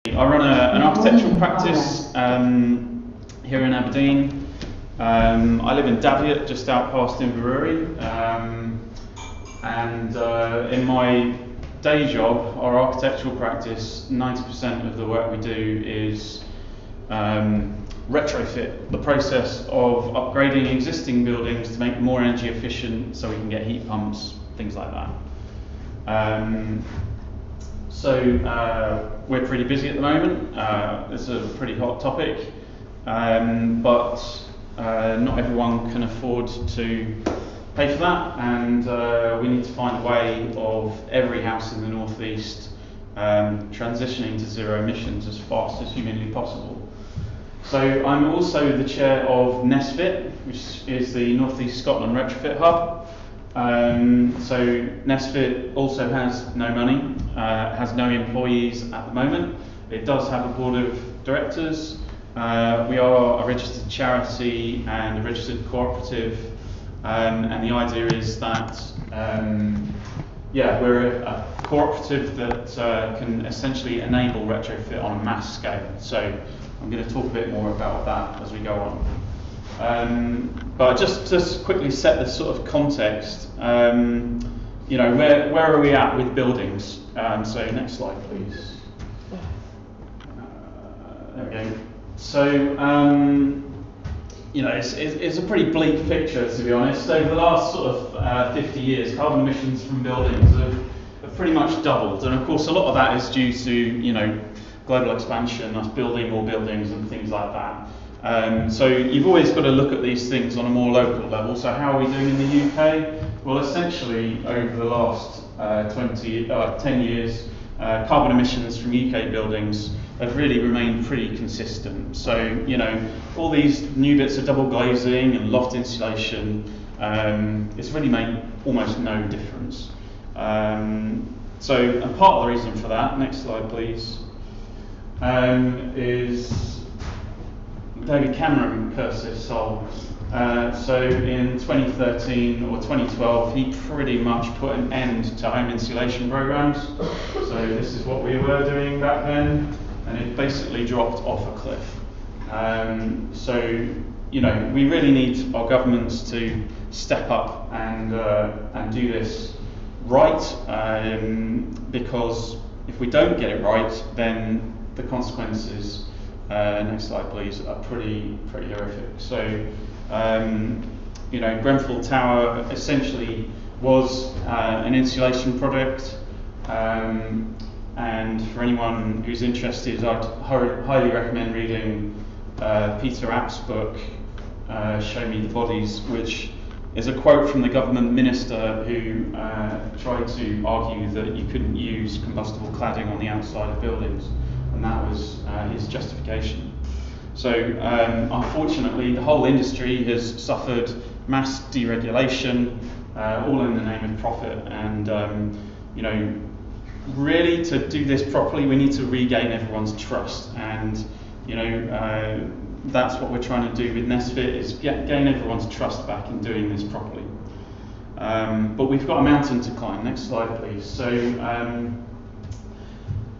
I run an architectural practice here in Aberdeen. I live in Daviot, just out past Inverurie, and in my day job, our architectural practice, 90% of the work we do is retrofit, the process of upgrading existing buildings to make them more energy efficient so we can get heat pumps, things like that. So we're pretty busy at the moment. It's a pretty hot topic, but not everyone can afford to pay for that, and we need to find a way of every house in the northeast transitioning to zero emissions as fast as humanly possible. So I'm also the chair of NESFIT, which is the North East Scotland Retrofit Hub. So NESFIT also has no money, has no employees at the moment. It does have a board of directors. We are a registered charity and a registered cooperative, and the idea is that we're a cooperative that can essentially enable retrofit on a mass scale. So I'm going to talk a bit more about that as we go on. But just quickly set the sort of context. Where are we at with buildings? So next slide, please. There we go. So it's a pretty bleak picture, to be honest. Over the last sort of 50 years, carbon emissions from buildings have pretty much doubled, and of course a lot of that is due to global expansion, us building more buildings and things like that. So you've always got to look at these things on a more local level. So how are we doing in the UK? Well, essentially over the last 10 years, carbon emissions from UK buildings have really remained pretty consistent. So, all these new bits of double glazing and loft insulation, it's really made almost no difference. So part of the reason for that, next slide please, is David Cameron cursed his soul. So in 2013 or 2012, he pretty much put an end to home insulation programs. So this is what we were doing back then, and it basically dropped off a cliff. We really need our governments to step up and do this right, because if we don't get it right, then the consequences, next slide please, are pretty horrific. So Grenfell Tower essentially was an insulation product, and for anyone who's interested, I'd highly recommend reading Peter App's book, Show Me the Bodies, which is a quote from the government minister who tried to argue that you couldn't use combustible cladding on the outside of buildings, and that was his justification. So unfortunately, the whole industry has suffered mass deregulation, all in the name of profit, and really to do this properly, we need to regain everyone's trust, and that's what we're trying to do with NESFIT, is gain everyone's trust back in doing this properly. But we've got a mountain to climb. Next slide, please. So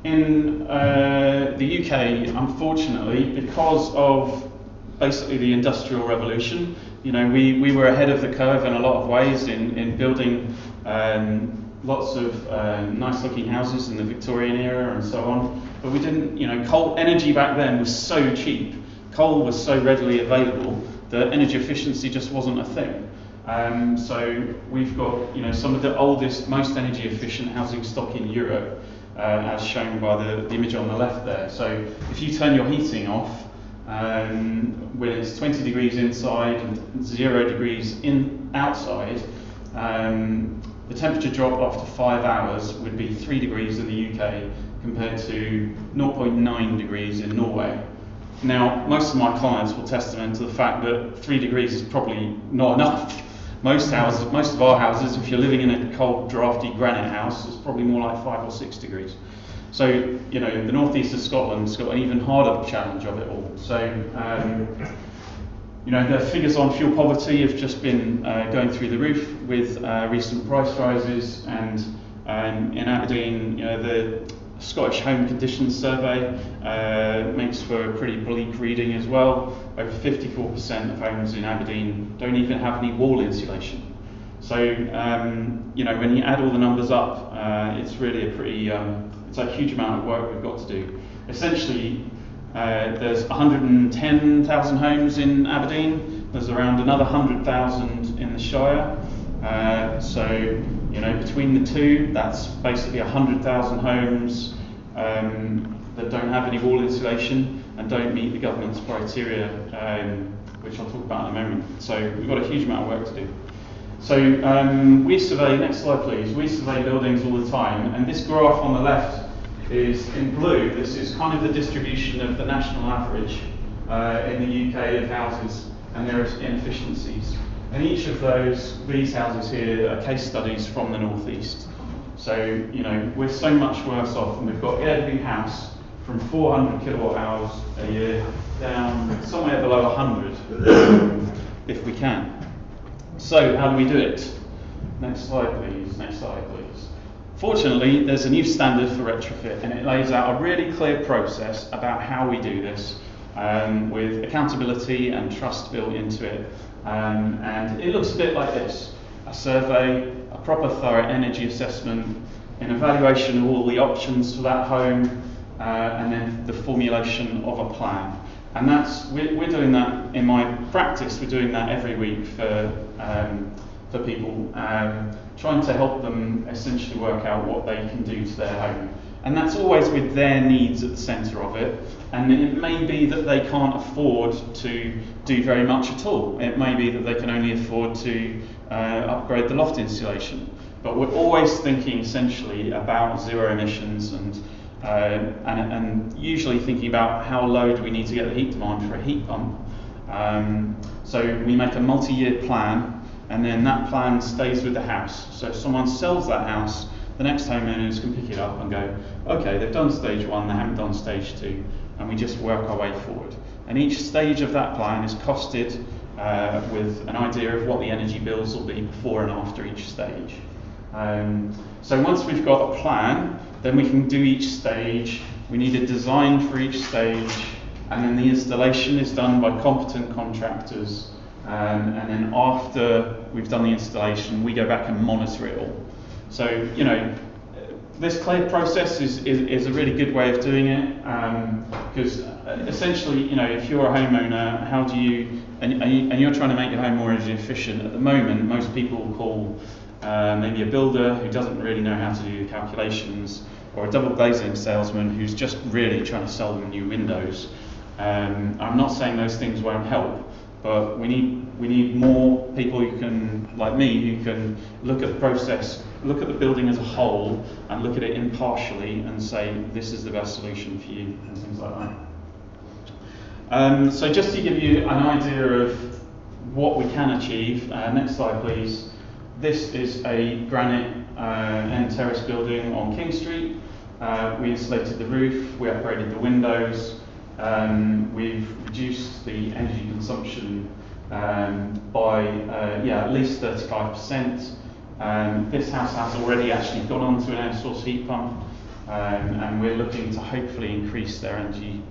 in the UK, unfortunately, because of basically the Industrial Revolution, we were ahead of the curve in a lot of ways in building lots of nice-looking houses in the Victorian era and so on. But we didn't, coal energy back then was so cheap, coal was so readily available that energy efficiency just wasn't a thing. So we've got, some of the oldest, most energy efficient housing stock in Europe, as shown by the image on the left there. So if you turn your heating off when it's 20 degrees inside and 0 degrees outside, the temperature drop after 5 hours would be 3 degrees in the UK compared to 0.9 degrees in Norway. Now, most of my clients will testament to the fact that 3 degrees is probably not enough. Most of our houses, if you're living in a cold, drafty granite house, is probably more like 5 or 6 degrees. So, the northeast of Scotland's got an even harder challenge of it all. So, the figures on fuel poverty have just been going through the roof with recent price rises, and in Aberdeen, the Scottish Home Conditions Survey makes for a pretty bleak reading as well. Over 54% of homes in Aberdeen don't even have any wall insulation. So, you know, when you add all the numbers up, it's really a pretty, it's a huge amount of work we've got to do. Essentially, there's 110,000 homes in Aberdeen. There's around another 100,000 in the Shire. So, you know, between the two, that's basically 100,000 homes that don't have any wall insulation and don't meet the government's criteria, which I'll talk about in a moment. So we've got a huge amount of work to do. So we survey, next slide please, we survey buildings all the time, and this graph on the left is in blue. This is kind of the distribution of the national average in the UK of houses and their inefficiencies. And each of these houses here are case studies from the northeast. So, you know, we're so much worse off, and we've got every house from 400 kilowatt hours a year down somewhere below 100 if we can. So how do we do it? Next slide please, next slide please. Fortunately, there's a new standard for retrofit, and it lays out a really clear process about how we do this, with accountability and trust built into it. And it looks a bit like this: a survey, a proper thorough energy assessment, an evaluation of all the options for that home, and then the formulation of a plan. And we're doing that in my practice. We're doing that every week for people, trying to help them essentially work out what they can do to their home. And that's always with their needs at the centre of it. And it may be that they can't afford to do very much at all. It may be that they can only afford to upgrade the loft insulation. But we're always thinking essentially about zero emissions and usually thinking about how low do we need to get the heat demand for a heat pump. So we make a multi-year plan, and then that plan stays with the house. So if someone sells that house, the next homeowners can pick it up and go, okay, they've done stage one, they haven't done stage two, and we just work our way forward. And each stage of that plan is costed with an idea of what the energy bills will be before and after each stage. So once we've got a plan, then we can do each stage. We need a design for each stage, and then the installation is done by competent contractors. And then after we've done the installation, we go back and monitor it all. So, you know, this clear process is a really good way of doing it, because essentially, you know, if you're a homeowner, how do you, and you're trying to make your home more energy efficient. At the moment, most people will call maybe a builder who doesn't really know how to do the calculations, or a double glazing salesman who's just really trying to sell them new windows. I'm not saying those things won't help, but we need more people who can, like me, who can look at the process, look at the building as a whole, and look at it impartially and say this is the best solution for you, and things like that. So just to give you an idea of what we can achieve, next slide please. This is a granite end terrace building on King Street. We insulated the roof, we upgraded the windows, we've reduced the energy consumption by at least 35%. This house has already actually gone onto an air source heat pump, and we're looking to hopefully increase their energy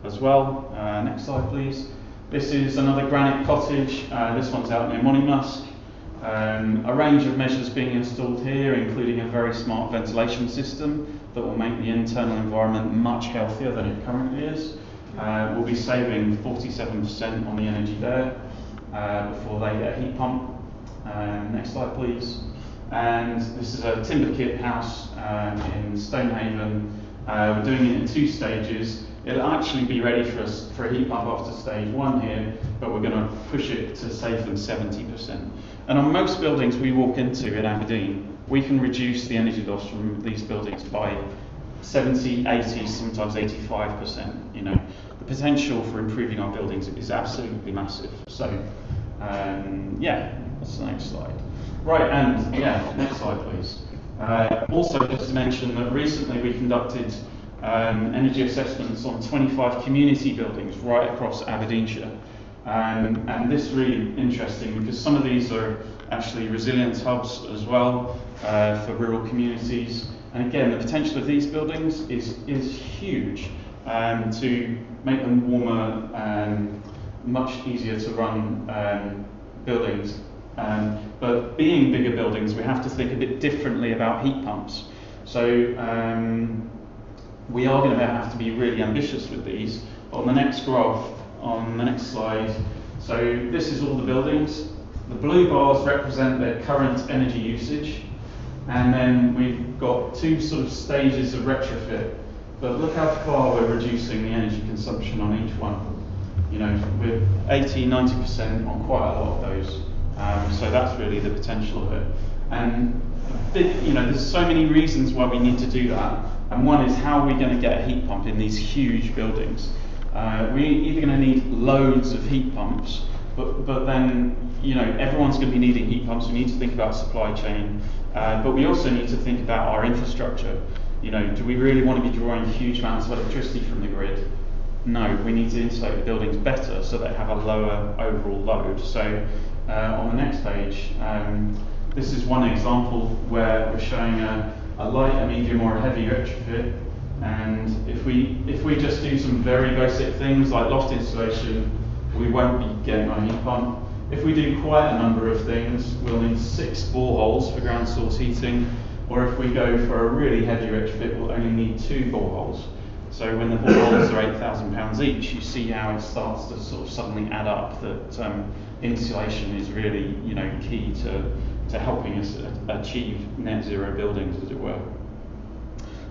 as well. Next slide please. This is another granite cottage. This one's out near Monymusk. A range of measures being installed here, including a very smart ventilation system that will make the internal environment much healthier than it currently is. We'll be saving 47% on the energy there before they get a heat pump. Next slide please. And this is a timber kit house in Stonehaven. We're doing it in 2 stages. It'll actually be ready for a heat pump after stage 1 here, but we're going to push it to save them 70%. And on most buildings we walk into in Aberdeen, we can reduce the energy loss from these buildings by 70, 80, sometimes 85%. You know, the potential for improving our buildings is absolutely massive. So, that's the next slide. Right, and next slide please. Also just to mention that recently we conducted energy assessments on 25 community buildings right across Aberdeenshire. And this is really interesting because some of these are actually resilience hubs as well for rural communities. And again, the potential of these buildings is huge to make them warmer and much easier to run buildings. But being bigger buildings, we have to think a bit differently about heat pumps. So we are going to have to be really ambitious with these. On the next graph, on the next slide, so this is all the buildings. The blue bars represent their current energy usage, and then we've got two sort of stages of retrofit. But look how far we're reducing the energy consumption on each one. You know, we're 80–90% on quite a lot of those. So that's really the potential of it. And you know, there's so many reasons why we need to do that. And one is, how are we going to get a heat pump in these huge buildings? We're either going to need loads of heat pumps, but then, you know, everyone's going to be needing heat pumps. We need to think about supply chain, but we also need to think about our infrastructure. You know, do we really want to be drawing huge amounts of electricity from the grid? No, we need to insulate the buildings better so they have a lower overall load. So on the next page, this is one example where we're showing a light, a medium or a heavy retrofit. And if we just do some very basic things like loft insulation, we won't be getting our heat pump. If we do quite a number of things, we'll need 6 boreholes for ground source heating, or if we go for a really heavy retrofit, we'll only need 2 boreholes. So when the boreholes are £8,000 each, you see how it starts to sort of suddenly add up that insulation is really, you know, key to helping us achieve net zero buildings, as it were.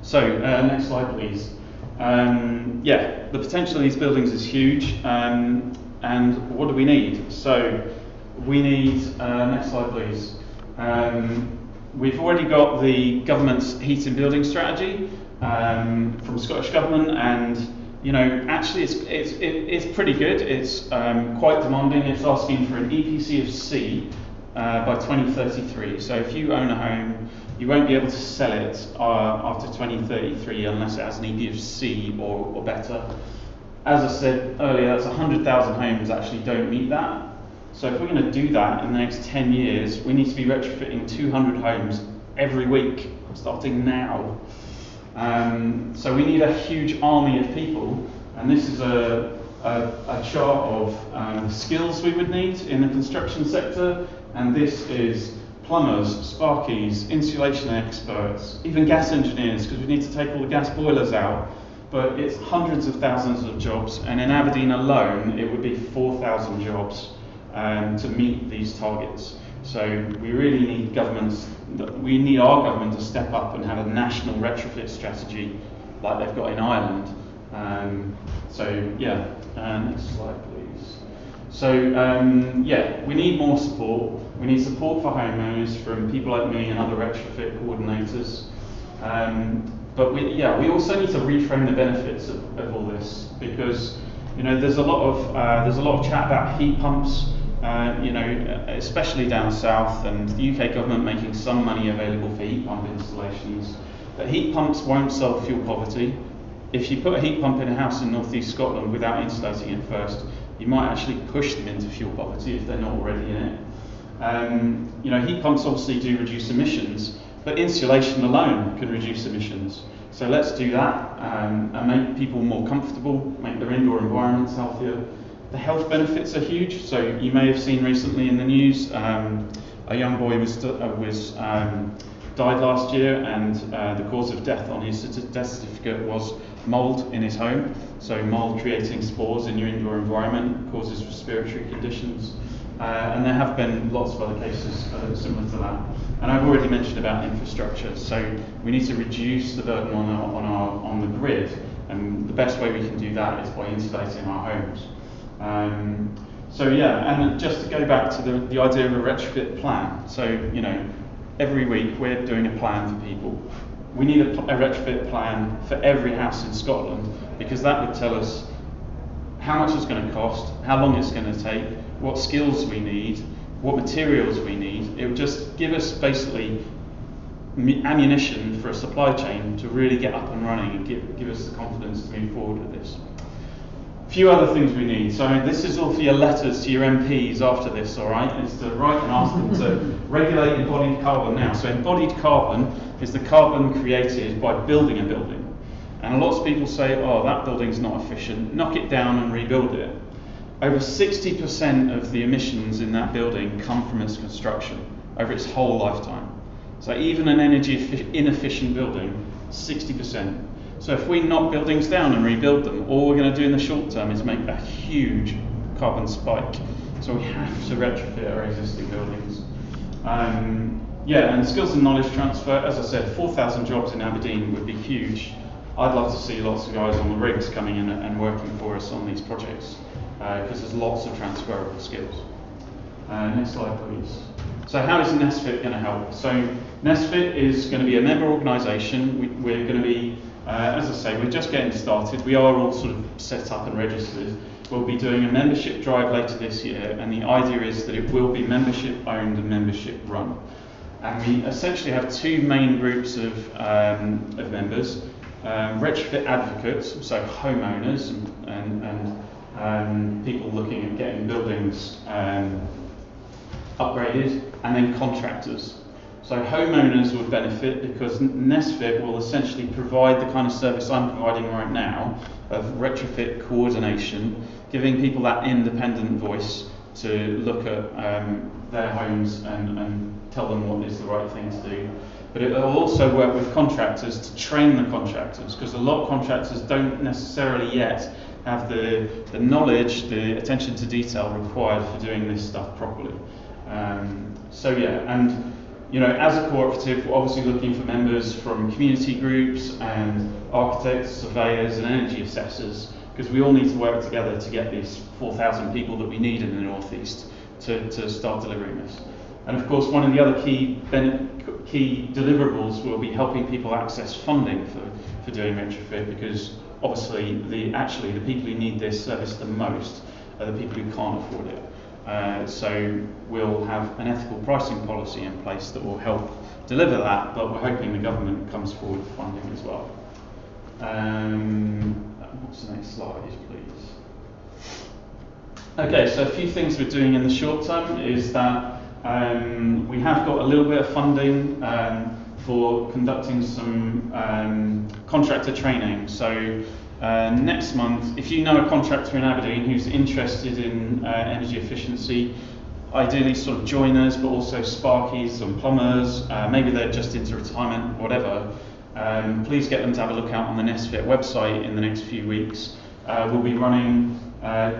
So next slide, please. Yeah, the potential of these buildings is huge, and what do we need? So we need, next slide, please. We've already got the government's heat and building strategy from the Scottish Government, and you know, actually it's pretty good. It's quite demanding. It's asking for an EPC of C by 2033. So if you own a home, you won't be able to sell it after 2033 unless it has an EP of C or better. As I said earlier, that's 100,000 homes actually don't meet that. So if we're going to do that in the next 10 years, we need to be retrofitting 200 homes every week, starting now. So we need a huge army of people, and this is a chart of the skills we would need in the construction sector, and this is plumbers, sparkies, insulation experts, even gas engineers, because we need to take all the gas boilers out. But it's hundreds of thousands of jobs, and in Aberdeen alone, it would be 4,000 jobs to meet these targets. So we really need we need our government to step up and have a national retrofit strategy like they've got in Ireland. So yeah, next slide, please. So yeah, we need more support. We need support for homeowners from people like me and other retrofit coordinators. But we also need to reframe the benefits of all this, because you know there's a lot of chat about heat pumps, you know, especially down south, and the UK government making some money available for heat pump installations. But heat pumps won't solve fuel poverty. If you put a heat pump in a house in North East Scotland without insulating it first, you might actually push them into fuel poverty if they're not already in it. You know, heat pumps obviously do reduce emissions, but insulation alone can reduce emissions. So let's do that and make people more comfortable, make their indoor environments healthier. The health benefits are huge. So you may have seen recently in the news, a young boy died last year, and the cause of death on his death certificate was mould in his home. So mould creating spores in your indoor environment causes respiratory conditions. And there have been lots of other cases similar to that. And I've already mentioned about infrastructure. So we need to reduce the burden on the grid, and the best way we can do that is by insulating our homes. So yeah, and just to go back to the idea of a retrofit plan. So you know, every week we're doing a plan for people. We need a retrofit plan for every house in Scotland, because that would tell us how much it's going to cost, how long it's going to take, what skills we need, what materials we need. It would just give us basically ammunition for a supply chain to really get up and running and give us the confidence to move forward with this. A few other things we need. So this is all for your letters to your MPs after this, all right? Is to write and ask them to regulate embodied carbon now. So embodied carbon is the carbon created by building a building. And lots of people say, oh, that building's not efficient, knock it down and rebuild it. Over 60% of the emissions in that building come from its construction over its whole lifetime. So even an energy inefficient building, 60%. So if we knock buildings down and rebuild them, all we're going to do in the short term is make a huge carbon spike. So we have to retrofit our existing buildings. Yeah, and skills and knowledge transfer, as I said, 4,000 jobs in Aberdeen would be huge. I'd love to see lots of guys on the rigs coming in and working for us on these projects, because there's lots of transferable skills. Next slide, please. So how is NESFIT going to help? So NESFIT is going to be a member organisation. We're going to be, as I say, we're just getting started. We are all sort of set up and registered. We'll be doing a membership drive later this year, and the idea is that it will be membership owned and membership run. And we essentially have two main groups of members. Retrofit advocates, so homeowners and people looking at getting buildings upgraded, and then contractors. So homeowners would benefit because NESFIT will essentially provide the kind of service I'm providing right now of retrofit coordination, giving people that independent voice to look at their homes and tell them what is the right thing to do. But it will also work with contractors to train the contractors, because a lot of contractors don't necessarily yet have the knowledge, the attention to detail required for doing this stuff properly. So yeah, and you know, as a cooperative, we're obviously looking for members from community groups and architects, surveyors and energy assessors, because we all need to work together to get these 4,000 people that we need in the North East to start delivering this. And of course, one of the other key deliverables will be helping people access funding for doing retrofit, because obviously the people who need this service the most are the people who can't afford it. So we'll have an ethical pricing policy in place that will help deliver that, but we're hoping the government comes forward with funding as well. What's the next slide, please? Okay, so a few things we're doing in the short term is that we have got a little bit of funding for conducting some contractor training. So next month, if you know a contractor in Aberdeen who's interested in energy efficiency, ideally sort of joiners, but also sparkies and plumbers, maybe they're just into retirement, whatever, please get them to have a look out on the NESFIT website in the next few weeks. We'll be running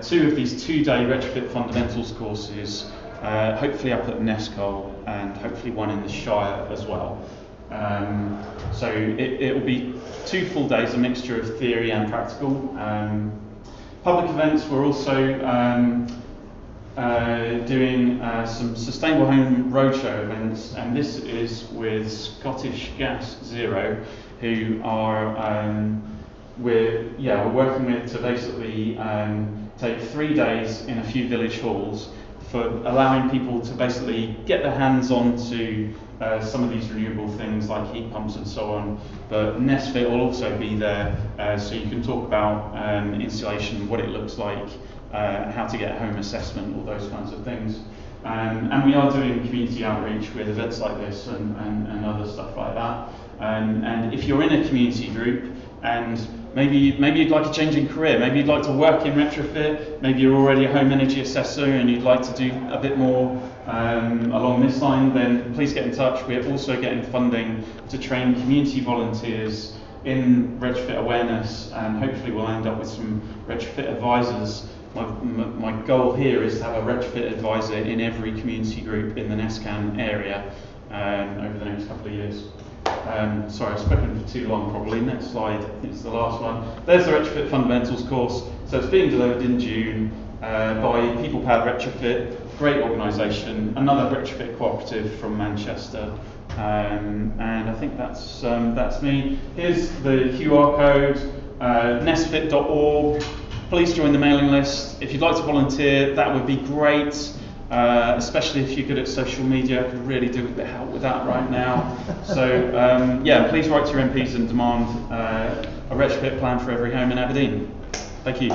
two of these two-day retrofit fundamentals courses, hopefully up at NESCAN, and hopefully one in the Shire as well. So it will be 2 full days, a mixture of theory and practical. Public events, we're also doing some Sustainable Home Roadshow events, and this is with Scottish Gas Zero, who are we're working with to basically take 3 days in a few village halls for allowing people to basically get their hands onto some of these renewable things like heat pumps and so on. But NESFIT will also be there, so you can talk about insulation, what it looks like, how to get a home assessment, all those kinds of things. And we are doing community outreach with events like this and other stuff like that. And if you're in a community group and maybe you'd like a change in career, maybe you'd like to work in retrofit, maybe you're already a home energy assessor and you'd like to do a bit more along this line, then please get in touch. We're also getting funding to train community volunteers in retrofit awareness, and hopefully we'll end up with some retrofit advisors. My goal here is to have a retrofit advisor in every community group in the NESCAN area over the next couple of years. Sorry, I've spoken for too long probably. Next slide, I think it's the last one. There's the Retrofit Fundamentals course. So it's being delivered in June by People Powered Retrofit, great organisation, another retrofit cooperative from Manchester. And I think that's me. Here's the QR code, nesfit.org. Please join the mailing list. If you'd like to volunteer, that would be great. Especially if you're good at social media, I could really do with a bit of help with that right now. So please write to your MPs and demand a retrofit plan for every home in Aberdeen. Thank you.